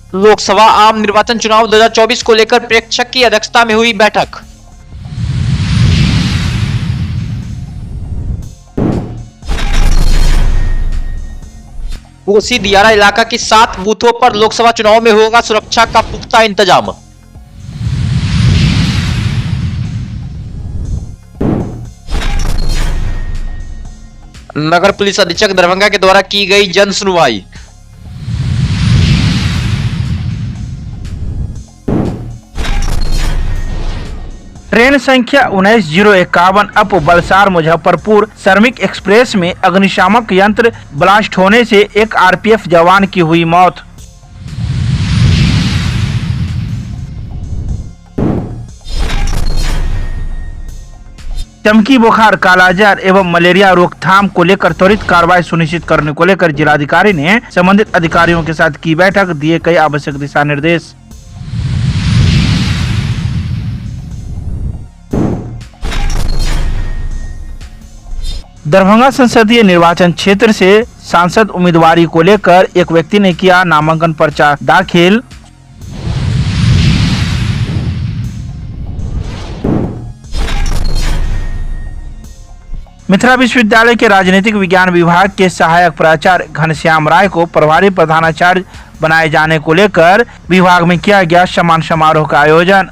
लोकसभा आम निर्वाचन चुनाव 2024 को लेकर प्रेक्षक की अध्यक्षता में हुई बैठक। कोसी दियारा इलाका की 7 बूथों पर लोकसभा चुनाव में होगा सुरक्षा का पुख्ता इंतजाम। नगर पुलिस अधीक्षक दरभंगा के द्वारा की गई जन सुनवाई। ट्रेन संख्या 19051 अप बलसार मुजफ्फरपुर श्रमिक एक्सप्रेस में अग्निशामक यंत्र ब्लास्ट होने से एक आरपीएफ जवान की हुई मौत। चमकी बुखार, कालाजार एवं मलेरिया रोकथाम को लेकर त्वरित कार्रवाई सुनिश्चित करने को लेकर जिलाधिकारी ने संबंधित अधिकारियों के साथ की बैठक, दिए कई आवश्यक दिशा निर्देश। दरभंगा संसदीय निर्वाचन क्षेत्र से सांसद उम्मीदवारी को लेकर एक व्यक्ति ने किया नामांकन पर्चा दाखिल। मिथिला विश्वविद्यालय के राजनीतिक विज्ञान विभाग के सहायक प्राचार्य घनश्याम राय को प्रभारी प्रधानाचार्य बनाए जाने को लेकर विभाग में किया गया सम्मान समारोह का आयोजन।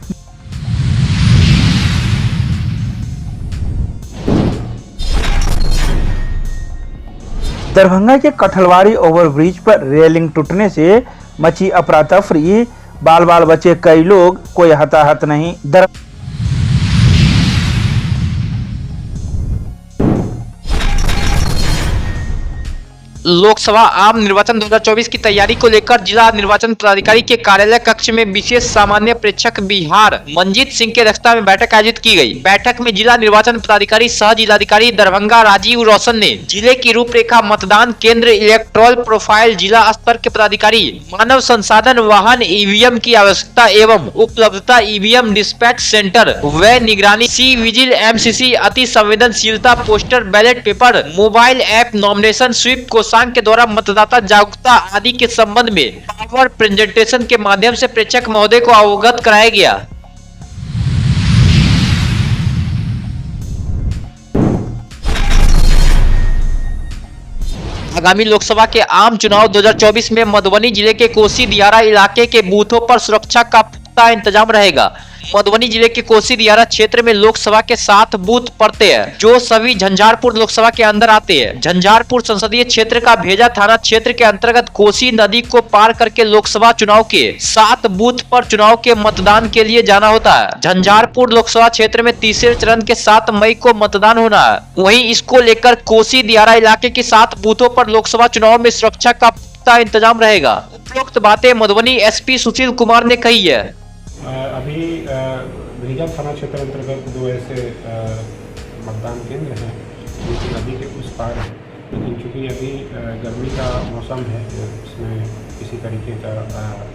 दरभंगा के कठलवाड़ी ओवरब्रिज पर रेलिंग टूटने से मची अफरा तफरी, बाल बाल बचे कई लोग, कोई हताहत नहीं। लोकसभा आम निर्वाचन 2024 की तैयारी को लेकर जिला निर्वाचन पदाधिकारी के कार्यालय कक्ष में विशेष सामान्य प्रेक्षक बिहार मंजीत सिंह की अध्यक्षता में बैठक आयोजित की गई। बैठक में जिला निर्वाचन पदाधिकारी सह जिलाधिकारी दरभंगा राजीव रोशन ने जिले की रूपरेखा, मतदान केंद्र, इलेक्टोरल प्रोफाइल, जिला स्तर के पदाधिकारी, मानव संसाधन, वाहन, ईवीएम की आवश्यकता एवं उपलब्धता, ईवीएम डिस्पैच सेंटर व निगरानी, सी विजिल, एमसीसी, अति संवेदनशीलता, poster ballot paper, mobile app, nomination sweep को के द्वारा मतदाता जागरूकता आदि के संबंध में पावर प्रेजेंटेशन के माध्यम से प्रेक्षक महोदय को अवगत कराया गया। आगामी लोकसभा के आम चुनाव 2024 में मधुबनी जिले के कोसी दियारा इलाके के बूथों पर सुरक्षा का पुख्ता इंतजाम रहेगा। मधुबनी जिले के कोसी दियारा क्षेत्र में लोकसभा के 7 बूथ पड़ते हैं, जो सभी झंझारपुर लोकसभा के अंदर आते हैं। झंझारपुर संसदीय क्षेत्र का भेजा थाना क्षेत्र के अंतर्गत कोसी नदी को पार करके लोकसभा चुनाव के 7 बूथ पर चुनाव के मतदान के लिए जाना होता है। झंझारपुर लोकसभा क्षेत्र में तीसरे चरण के 7 मई को मतदान होना है। वहीं इसको लेकर कोसी दियारा इलाके के 7 बूथों पर लोकसभा चुनाव में सुरक्षा का पुख्ता इंतजाम रहेगा। उपरोक्त बातें मधुबनी एसपी सुशील कुमार ने कही है। अभी भेजा थाना क्षेत्र अंतर्गत 2 ऐसे मतदान केंद्र हैं जो कि नदी के उस पार हैं, लेकिन चूँकि अभी गर्मी का मौसम है, इसमें किसी तरीके का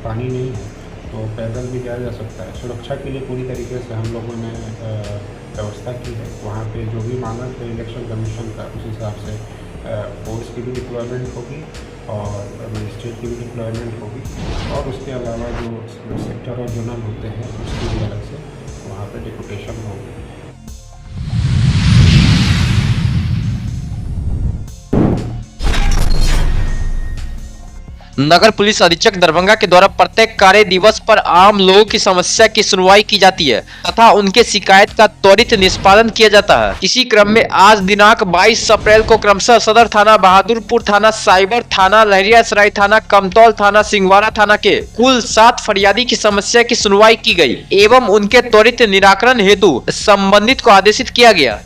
पानी नहीं है, तो पैदल भी जाया जा सकता है। सुरक्षा के लिए पूरी तरीके से हम लोगों ने व्यवस्था की है। वहाँ पे जो भी मानक है इलेक्शन कमीशन का, उस हिसाब से फोर्स की भी डिप्लॉयमेंट होगी और मजिस्ट्रेट की भी डिप्लॉयमेंट होगी, और उसके अलावा जो सेक्टर और जोनल होते हैं उसकी भी अलग से वहाँ पे डिपुटेशन होगी। नगर पुलिस अधीक्षक दरभंगा के द्वारा प्रत्येक कार्य दिवस पर आम लोगों की समस्या की सुनवाई की जाती है तथा उनके शिकायत का त्वरित निष्पादन किया जाता है। इसी क्रम में आज दिनांक 22 अप्रैल को क्रमशः सदर थाना, बहादुरपुर थाना, साइबर थाना, लहरियासराय थाना, कमतौल थाना, सिंहवाड़ा थाना के कुल 7 फरियादी की समस्या की सुनवाई की गई एवं उनके त्वरित निराकरण हेतु संबंधित को आदेशित किया गया।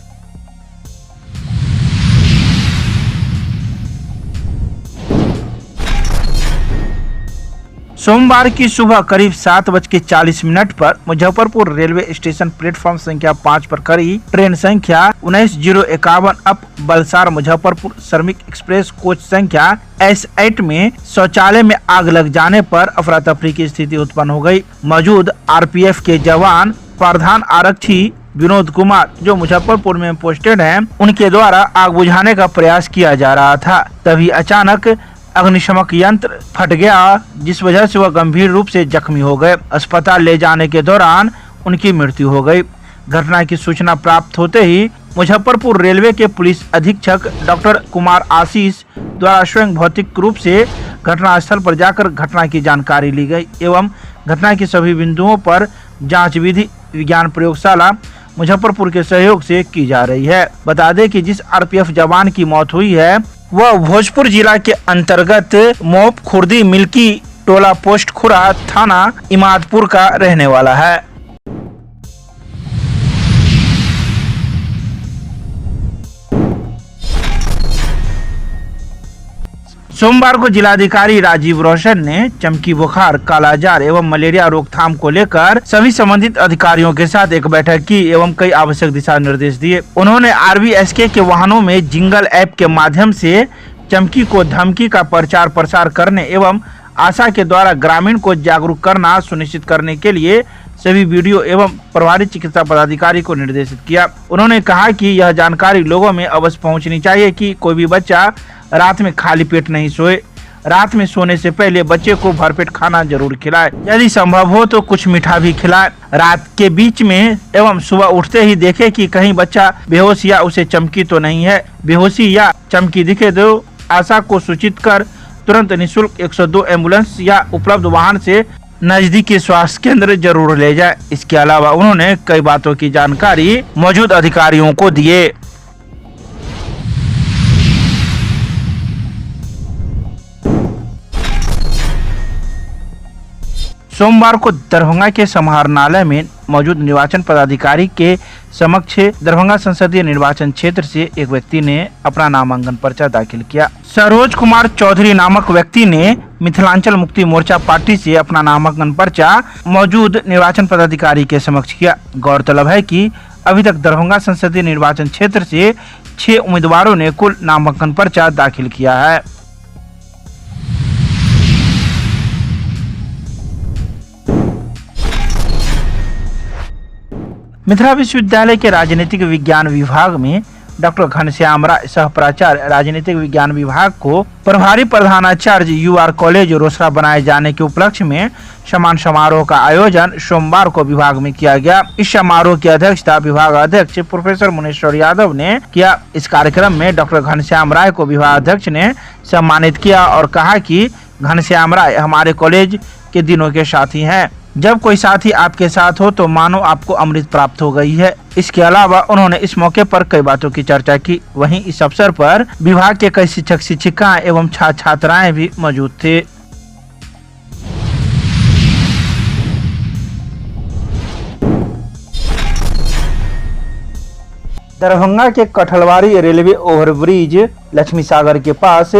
सोमवार की सुबह करीब 7:40 पर मुजफ्फरपुर रेलवे स्टेशन प्लेटफॉर्म संख्या 5 पर खड़ी ट्रेन संख्या 19051 अप बलसार मुजफ्फरपुर श्रमिक एक्सप्रेस कोच संख्या S8 में शौचालय में आग लग जाने पर अफरा तफरी की स्थिति उत्पन्न हो गई। मौजूद आरपीएफ के जवान प्रधान आरक्षी विनोद कुमार, जो मुजफ्फरपुर में पोस्टेड हैं, उनके द्वारा आग बुझाने का प्रयास किया जा रहा था। तभी अचानक अग्निशमक यंत्र फट गया, जिस वजह से वह गंभीर रूप से जख्मी हो गए। अस्पताल ले जाने के दौरान उनकी मृत्यु हो गई। घटना की सूचना प्राप्त होते ही मुजफ्फरपुर रेलवे के पुलिस अधीक्षक डॉक्टर कुमार आशीष द्वारा स्वयं भौतिक रूप से घटनास्थल पर जाकर घटना की जानकारी ली गई एवं घटना के सभी बिंदुओं पर जांच विधि विज्ञान प्रयोगशाला मुजफ्फरपुर के सहयोग से की जा रही है। बता दें कि जिस आरपीएफ जवान की मौत हुई है वह भोजपुर जिला के अंतर्गत मोप खुर्दी मिल्की टोला पोस्ट खुरा थाना इमादपुर का रहने वाला है। सोमवार को जिलाधिकारी राजीव रोशन ने चमकी बुखार, कालाजार एवं मलेरिया रोकथाम को लेकर सभी संबंधित अधिकारियों के साथ एक बैठक की एवं कई आवश्यक दिशा निर्देश दिए। उन्होंने आरबीएसके के वाहनों में जिंगल ऐप के माध्यम से चमकी को धमकी का प्रचार प्रसार करने एवं आशा के द्वारा ग्रामीण को जागरूक करना सुनिश्चित करने के लिए सभी वीडियो एवं प्रभारी चिकित्सा पदाधिकारी को निर्देशित किया। उन्होंने कहा कि यह जानकारी लोगों में अवश्य पहुंचनी चाहिए कि कोई भी बच्चा रात में खाली पेट नहीं सोए। रात में सोने से पहले बच्चे को भरपेट खाना जरूर खिलाए, यदि संभव हो तो कुछ मीठा भी खिलाए। रात के बीच में एवं सुबह उठते ही देखे कि कहीं बच्चा बेहोश या उसे चमकी तो नहीं है। बेहोशी या चमकी दिखे तो आशा को सूचित कर तुरंत निःशुल्क 102 एम्बुलेंस या उपलब्ध वाहन से नजदीकी स्वास्थ्य केंद्र जरूर ले जाए। इसके अलावा उन्होंने कई बातों की जानकारी मौजूद अधिकारियों को दिए। सोमवार को दरभंगा के समाहरणालय में मौजूद निर्वाचन पदाधिकारी के समक्ष दरभंगा संसदीय निर्वाचन क्षेत्र से एक व्यक्ति ने अपना नामांकन पर्चा दाखिल किया। सरोज कुमार चौधरी नामक व्यक्ति ने मिथिलांचल मुक्ति मोर्चा पार्टी से अपना नामांकन पर्चा मौजूद निर्वाचन पदाधिकारी के समक्ष किया। गौरतलब है कि अभी तक दरभंगा संसदीय निर्वाचन क्षेत्र से 6 उम्मीदवारों ने कुल नामांकन पर्चा दाखिल किया है। मिथिला विश्वविद्यालय के राजनीतिक विज्ञान विभाग में डॉक्टर घनश्याम राय सह प्राचार्य राजनीतिक विज्ञान विभाग को प्रभारी प्रधानाचार्य यूआर कॉलेज रोसड़ा बनाए जाने के उपलक्ष्य में सम्मान समारोह का आयोजन सोमवार को विभाग में किया गया। इस समारोह की अध्यक्षता विभाग अध्यक्ष प्रोफेसर मुनेश्वर यादव ने किया। इस कार्यक्रम में डॉक्टर घनश्याम राय को विभाग अध्यक्ष ने सम्मानित किया और कहा कि घनश्याम राय हमारे कॉलेज के दिनों के साथी हैं। जब कोई साथी आपके साथ हो तो मानो आपको अमृत प्राप्त हो गई है। इसके अलावा उन्होंने इस मौके पर कई बातों की चर्चा की। वहीं इस अवसर पर विभाग के कई शिक्षक शिक्षिकाएं एवं छात्र छात्राएं भी मौजूद थे। दरभंगा के कठलवाड़ी रेलवे ओवरब्रिज लक्ष्मी सागर के पास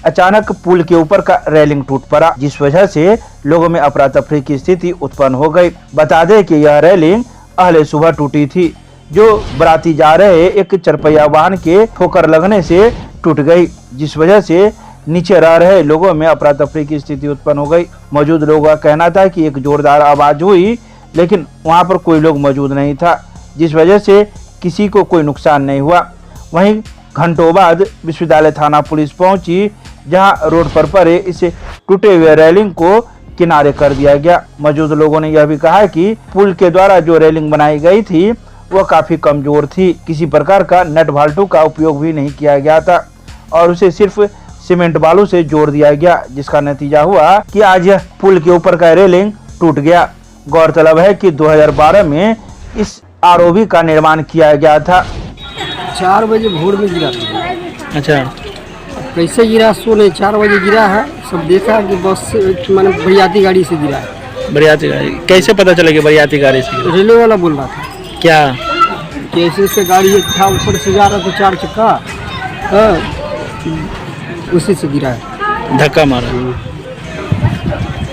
अचानक पुल के ऊपर का रेलिंग टूट पड़ा, जिस वजह से लोगों में अफरा तफरी की स्थिति उत्पन्न हो गई। बता दें कि यह रेलिंग अहले सुबह टूटी थी, जो बराती जा रहे एक चरपहिया वाहन के ठोकर लगने से टूट गई, जिस वजह से नीचे रह रहे लोगों में अफरा तफरी की स्थिति उत्पन्न हो गई। मौजूद लोगों का कहना था कि एक जोरदार आवाज हुई, लेकिन वहां पर कोई लोग मौजूद नहीं था, जिस वजह से किसी को कोई नुकसान नहीं हुआ। वहीं घंटों बाद विश्वविद्यालय थाना पुलिस पहुंची, जहां रोड पर पड़े इस टूटे हुए रेलिंग को किनारे कर दिया गया। मौजूद लोगों ने यह भी कहा कि पुल के द्वारा जो रेलिंग बनाई गई थी वह काफी कमजोर थी, किसी प्रकार का नट भाल्टू का उपयोग भी नहीं किया गया था और उसे सिर्फ सीमेंट बालू से जोड़ दिया गया, जिसका नतीजा हुआ कि आज यह पुल के ऊपर का रेलिंग टूट गया। गौरतलब है कि 2012 में इस आरओबी का निर्माण किया गया था। 4 बजे भोर में गिरा था। अच्छा, कैसे गिरा सो नहीं, 4 बजे गिरा है। सब देखा कि बस से मैंने बरियाती गाड़ी से गिरा है। बरियाती गाड़ी कैसे पता चला कि बरियाती गाड़ी से? रेलवे वाला बोल रहा था। क्या कैसे से गाड़ी एक था ऊपर से जा रहा था 4 चक्का, उसी से गिरा है, धक्का मारा।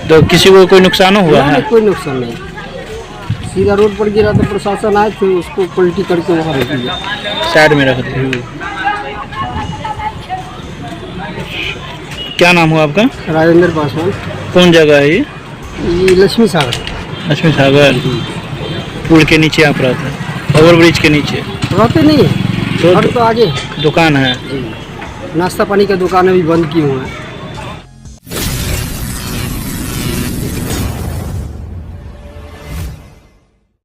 तो किसी को कोई नुकसान हुआ है? कोई नुकसान नहीं, सीधा रोड पर गिरा तो प्रशासन आए थे, उसको पलटी करके वहाँ रख दिया, साइड में रख दिया। क्या नाम हुआ आपका? राजेंद्र पासवान। कौन जगह है ये? लक्ष्मी सागर। लक्ष्मी सागर पुल के नीचे आप रहते हैं? ओवरब्रिज के नीचे रहते नहीं है, घर तो आगे दुकान है। नाश्ता पानी का दुकान अभी बंद किए हुए हैं।